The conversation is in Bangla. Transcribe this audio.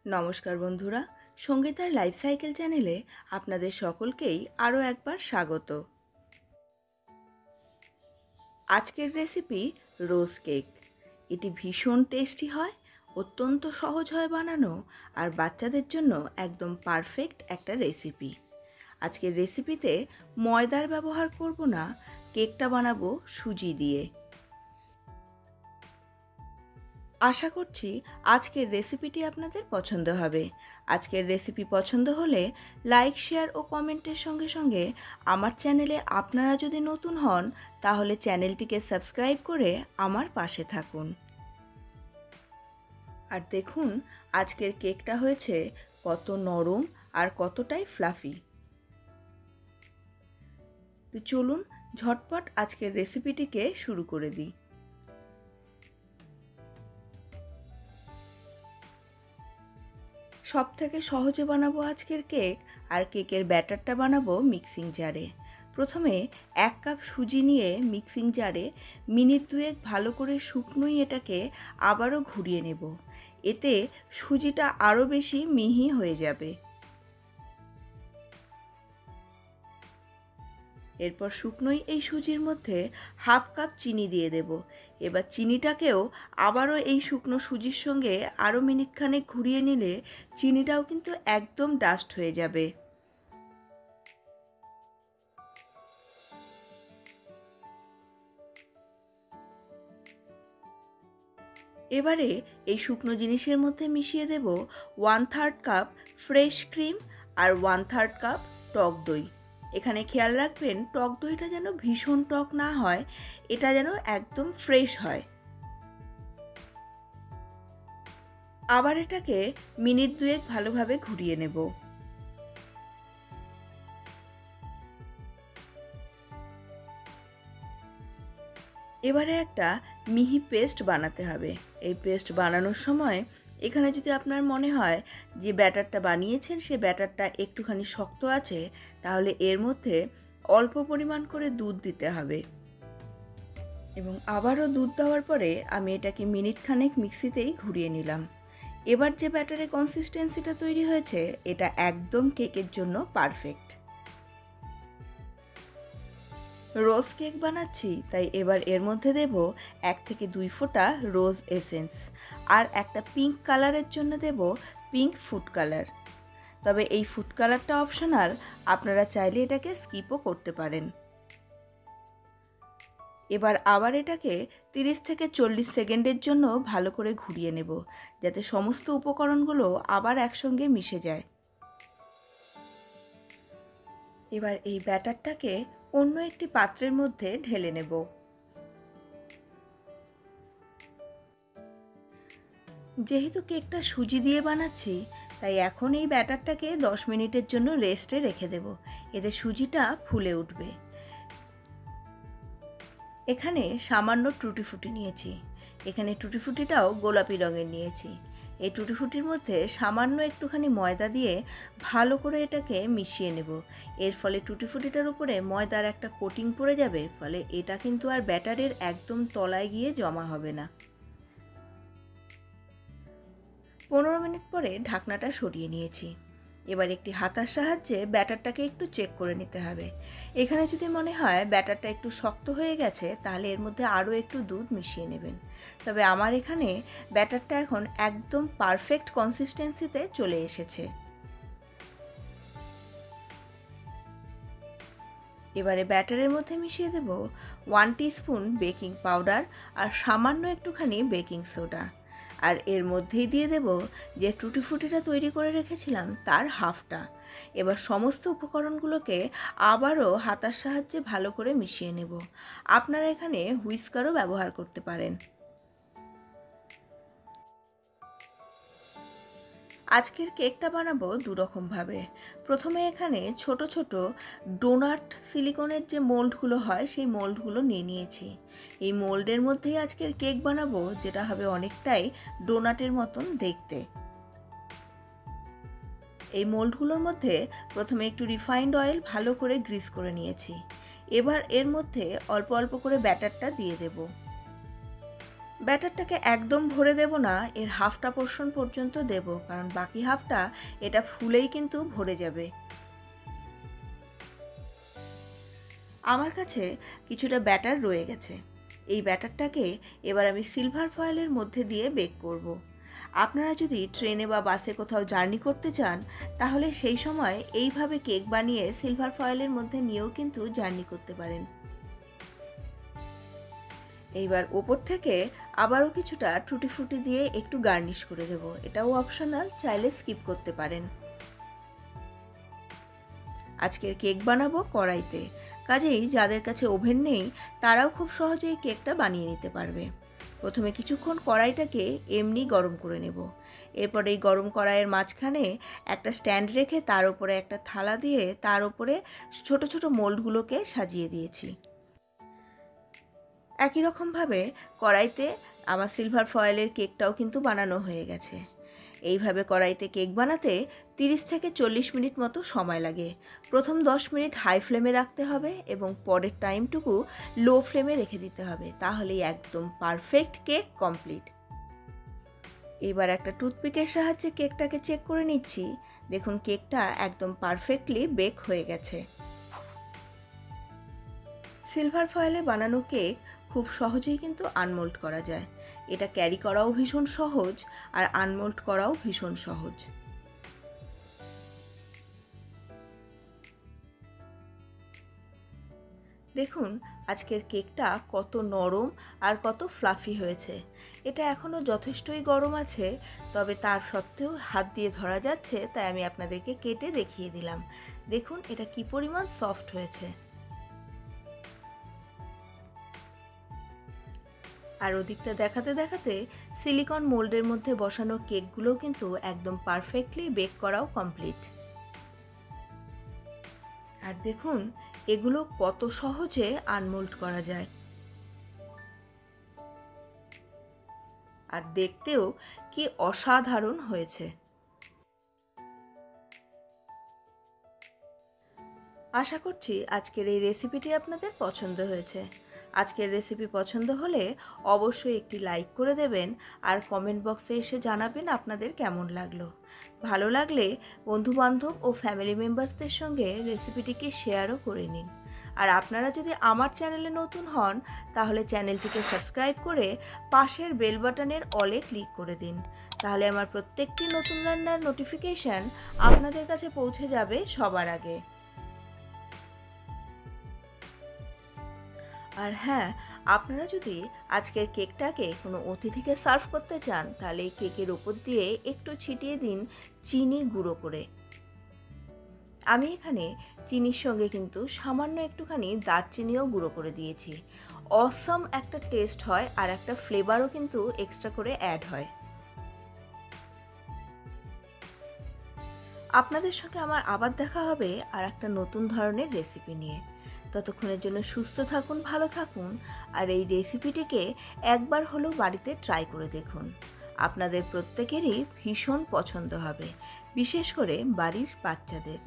নমস্কার বন্ধুরা, সঙ্গীতার লাইফ সাইকেল চ্যানেলে আপনাদের সকলকেই আরও একবার স্বাগত। আজকের রেসিপি রোজ কেক। এটি ভীষণ টেস্টি হয়, অত্যন্ত সহজ হয় বানানো, আর বাচ্চাদের জন্য একদম পারফেক্ট একটা রেসিপি। আজকের রেসিপিতে ময়দার ব্যবহার করব না, কেকটা বানাবো সুজি দিয়ে। আশা করছি আজকের রেসিপিটি আপনাদের পছন্দ হবে। আজকের রেসিপি পছন্দ হলে লাইক, শেয়ার ও কমেন্টের সঙ্গে সঙ্গে আমার চ্যানেলে আপনারা যদি নতুন হন তাহলে চ্যানেলটিকে সাবস্ক্রাইব করে আমার পাশে থাকুন। আর দেখুন আজকের কেকটা হয়েছে কত নরম আর কতটাই ফ্লাফি। তো চলুন ঝটপট আজকের রেসিপিটিকে শুরু করে দিই। সবথেকে সহজে বানাবো আজকের কেক, আর কেকের ব্যাটারটা বানাবো মিক্সিং জারে। প্রথমে 1 কাপ সুজি নিয়ে মিক্সিং জারে মিনিট 2 ভালো করে শুকনোই এটাকে আবারও ঘুরিয়ে নেব। এতে সুজিটা আরও বেশি মিহি হয়ে যাবে। এরপর শুকনোই এই সুজির মধ্যে 1/2 কাপ চিনি দিয়ে দেব। এবার চিনিটাকেও আবারও এই শুকনো সুজির সঙ্গে আরও মিনিটখানেক ঘুরিয়ে নিলে চিনিটাও কিন্তু একদম ডাস্ট হয়ে যাবে। এবারে এই শুকনো জিনিসের মধ্যে মিশিয়ে দেব 1/3 কাপ ফ্রেশ ক্রিম আর 1/3 কাপ টক দই। এখানে খেয়াল রাখবেন টক দইটা যেন ভীষণ টক না হয়, এটা যেন একদম ফ্রেশ হয়। আবার এটাকে মিনিট 2 ভালোভাবে ঘুরিয়ে নেব। এবারে একটা মিহি পেস্ট বানাতে হবে। এই পেস্ট বানানোর সময় এখানে যদি আপনার মনে হয় যে ব্যাটারটা বানিয়েছেন সে ব্যাটারটা একটুখানি শক্ত আছে, তাহলে এর মধ্যে অল্প পরিমাণ করে দুধ দিতে হবে। এবং আবারও দুধ দেওয়ার পরে আমি এটাকে মিনিট খানেক মিক্সিতেই ঘুরিয়ে নিলাম। এবার যে ব্যাটারের কনসিস্টেন্সিটা তৈরি হয়েছে এটা একদম কেকের জন্য পারফেক্ট। রোজ কেক বানাচ্ছি, তাই এবার এর মধ্যে দেব 1 থেকে 2 ফোঁটা রোজ এসেন্স, আর একটা পিঙ্ক কালারের জন্য দেব পিঙ্ক ফুড কালার। তবে এই ফুড কালারটা অপশনাল, আপনারা চাইলে এটাকে স্কিপও করতে পারেন। এবার আবার এটাকে 30 থেকে 40 সেকেন্ডের জন্য ভালো করে ঘুরিয়ে নেব, যাতে সমস্ত উপকরণগুলো আবার একসঙ্গে মিশে যায়। এবার এই ব্যাটারটাকে অন্য একটি পাত্রের মধ্যে ঢেলে নেব। যেহেতু কেকটা সুজি দিয়ে বানাচ্ছি, তাই এখন এই ব্যাটারটাকে 10 মিনিটের জন্য রেস্টে রেখে দেব। এতে সুজিটা ফুলে উঠবে। এখানে সামান্য টুটি ফুটি নিয়েছি। এখানে টুটি ফুটিটাও গোলাপি রঙের নিয়েছি। এই টুটি ফুটির মধ্যে সামান্য একটুখানি ময়দা দিয়ে ভালো করে এটাকে মিশিয়ে নেব। এর ফলে টুটি ফুটিটার উপরে ময়দার একটা কোটিং পড়ে যাবে, ফলে এটা কিন্তু আর ব্যাটারের একদম তলায় গিয়ে জমা হবে না। 15 মিনিট পরে ঢাকনাটা সরিয়ে নিয়েছি। এবার একটি হাতার সাহায্যে ব্যাটারটাকে একটু চেক করে নিতে হবে। এখানে যদি মনে হয় ব্যাটারটা একটু শক্ত হয়ে গেছে, তাহলে এর মধ্যে আরও একটু দুধ মিশিয়ে নেবেন। তবে আমার এখানে ব্যাটারটা এখন একদম পারফেক্ট কনসিস্টেন্সিতে চলে এসেছে। এবারে ব্যাটারের মধ্যে মিশিয়ে দেব 1 টিস্পুন বেকিং পাউডার আর সামান্য একটুখানি বেকিং সোডা। আর এর মধ্যেই দিয়ে দেব যে টুটি ফুটিটা তৈরি করে রেখেছিলাম তার হাফটা। এবার সমস্ত উপকরণগুলোকে আবারও হাতার সাহায্যে ভালো করে মিশিয়ে নেব। আপনারা এখানে হুইস্কারও ব্যবহার করতে পারেন। আজকের কেকটা বানাবো দুরকমভাবে। প্রথমে এখানে ছোট ছোট ডোনাট সিলিকনের যে মোল্ডগুলো হয় সেই মোল্ডগুলো নিয়ে নিয়েছি। এই মোল্ডের মধ্যেই আজকের কেক বানাবো, যেটা হবে অনেকটাই ডোনাটের মতন দেখতে। এই মোল্ডগুলোর মধ্যে প্রথমে একটু রিফাইন্ড অয়েল ভালো করে গ্রিস করে নিয়েছি। এবার এর মধ্যে অল্প অল্প করে ব্যাটারটা দিয়ে দেব। ব্যাটারটাকে একদম ভরে দেব না, এর হাফটা পোর্শন পর্যন্ত দেব, কারণ বাকি হাফটা এটা ফুলেই কিন্তু ভরে যাবে। আমার কাছে কিছুটা ব্যাটার রয়ে গেছে। এই ব্যাটারটাকে এবার আমি সিলভার ফয়েলের মধ্যে দিয়ে বেক করব। আপনারা যদি ট্রেনে বা বাসে কোথাও জার্নি করতে চান, তাহলে সেই সময় এইভাবে কেক বানিয়ে সিলভার ফয়েলের মধ্যে নিয়েও কিন্তু জার্নি করতে পারেন। এইবার ওপর থেকে আবারও কিছুটা টুটি ফুটি দিয়ে একটু গার্নিশ করে দেব। এটাও অপশনাল, চাইলে স্কিপ করতে পারেন। আজকের কেক বানাবো কড়াইতে, কাজেই যাদের কাছে ওভেন নেই তারাও খুব সহজেই কেকটা বানিয়ে নিতে পারবে। প্রথমে কিছুক্ষণ কড়াইটাকে এমনি গরম করে নেব। এরপর এই গরম কড়াইয়ের মাঝখানে একটা স্ট্যান্ড রেখে তার উপরে একটা থালা দিয়ে তার উপরে ছোট ছোট মোল্ডগুলোকে সাজিয়ে দিয়েছি। একই রকমভাবে কড়াইতে আমার সিলভার ফয়েলের কেকটাও কিন্তু বানানো হয়ে গেছে। এইভাবে কড়াইতে কেক বানাতে 30 থেকে 40 মিনিট মতো সময় লাগে। প্রথম 10 মিনিট হাই ফ্লেমে রাখতে হবে এবং পরের টাইমটুকু লো ফ্লেমে রেখে দিতে হবে, তাহলেই একদম পারফেক্ট কেক কমপ্লিট। এবার একটা টুথপিকের সাহায্যে কেকটাকে চেক করে নিচ্ছি। দেখুন কেকটা একদম পারফেক্টলি বেক হয়ে গেছে। সিলভার ফয়েলে বানানো কেক খুব সহজেই কিন্তু আনমোল্ড করা যায়। এটা ক্যারি করাও ভীষণ সহজ আর আনমোল্ড করাও ভীষণ সহজ। দেখুন আজকের কেকটা কত নরম আর কত ফ্লাফি হয়েছে। এটা এখনও যথেষ্টই গরম আছে, তবে তার সত্ত্বেও হাত দিয়ে ধরা যাচ্ছে, তাই আমি আপনাদেরকে কেটে দেখিয়ে দিলাম। দেখুন এটা কি পরিমাণ সফট হয়েছে। আর ওদিকটা দেখাতে দেখাতে সিলিকন মোল্ডের মধ্যে বসানো কেকগুলো কিন্তু একদম পারফেক্টলি বেক করাও কমপ্লিট। আর দেখুন এগুলো কত সহজে আনমোল্ড করা যায়, আর দেখতেও কি অসাধারণ হয়েছে। আশা করছি আজকের এই রেসিপিটি আপনাদের পছন্দ হয়েছে। আজকের রেসিপি পছন্দ হলে অবশ্যই একটি লাইক করে দেবেন আর কমেন্ট বক্সে এসে জানাবেন আপনাদের কেমন লাগলো। ভালো লাগলে বন্ধুবান্ধব ও ফ্যামিলি মেম্বার্সদের সঙ্গে রেসিপিটিকে শেয়ারও করে নিন। আর আপনারা যদি আমার চ্যানেলে নতুন হন তাহলে চ্যানেলটিকে সাবস্ক্রাইব করে পাশের বেল বাটনের অলে ক্লিক করে দিন, তাহলে আমার প্রত্যেকটি নতুন রান্নার নোটিফিকেশান আপনাদের কাছে পৌঁছে যাবে সবার আগে। আর হ্যাঁ, আপনারা যদি আজকের কেকটাকে কোনো অতিথিকে সার্ভ করতে চান তাহলে এই কেকের ওপর দিয়ে একটু ছিটিয়ে দিন চিনি গুঁড়ো করে। আমি এখানে চিনির সঙ্গে কিন্তু সামান্য একটুখানি দারচিনিও গুঁড়ো করে দিয়েছি। অসম একটা টেস্ট হয় আর একটা ফ্লেভারও কিন্তু এক্সট্রা করে অ্যাড হয়। আপনাদের সঙ্গে আমার আবার দেখা হবে আর একটা নতুন ধরনের রেসিপি নিয়ে। ততক্ষণের জন্য সুস্থ থাকুন, ভালো থাকুন, আর এই রেসিপিটিকে একবার হলেও বাড়িতে ট্রাই করে দেখুন। আপনাদের প্রত্যেকেরই ভীষণ পছন্দ হবে, বিশেষ করে বাড়ির বাচ্চাদের।